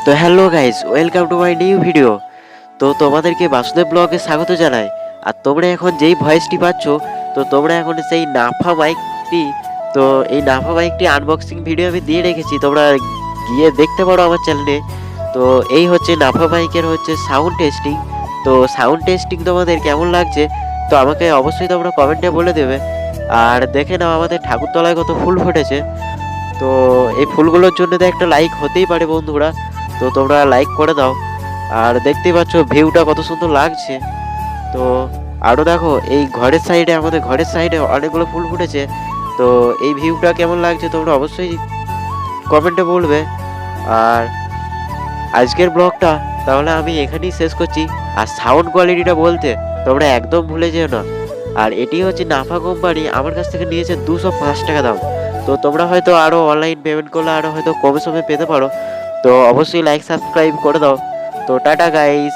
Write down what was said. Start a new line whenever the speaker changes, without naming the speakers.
তো hello guys, welcome to my new video. তো তোমাদেরকে বাসুদেব ব্লগে স্বাগত জানাই। আর তোমরা এখন যেই ভয়েসটি পাচ্ছ, তো তোমরা এখন সেই নাফা মাইকটি, তো এই নাফা মাইকটি আনবক্সিং ভিডিও আমি দিয়ে রেখেছি, তোমরা গিয়ে দেখতে পারো আমার চ্যানেলে। তো এই হচ্ছে নাফা মাইকের হচ্ছে সাউন্ড টেস্টিং। তো সাউন্ড টেস্টিং তোমাদের কেমন লাগছে তো আমাকে অবশ্যই তোমরা কমেন্টে বলে দেবে। আর দেখে নাও আমাদের ঠাকুরতলায় কত ফুল ফুটেছে। তো এই ফুলগুলোর জন্য তো একটা লাইক হতেই পারে বন্ধুরা, তো তোমরা লাইক করে দাও। আর দেখতেই পাচ্ছ ভিউটা কত সুন্দর লাগছে। তো আরও দেখো এই আমাদের ঘরের সাইডে অনেকগুলো ফুল ফুটেছে। তো এই ভিউটা কেমন লাগছে তোমরা অবশ্যই কমেন্টে বলবে। আর আজকের ব্লগটা তাহলে আমি এখানেই শেষ করছি। আর সাউন্ড কোয়ালিটিটা বলতে তোমরা একদম ভুলে যেও না। আর এটি হচ্ছে নাফা কোম্পানি, আমার কাছ থেকে নিয়েছে 205 টাকা দাম। তো তোমরা হয়তো আরও অনলাইন পেমেন্ট করলে আরও হয়তো কমে সমে পেতে পারো। তো অবশ্যই লাইক সাবস্ক্রাইব করে দাও। তো টাটা গাইস।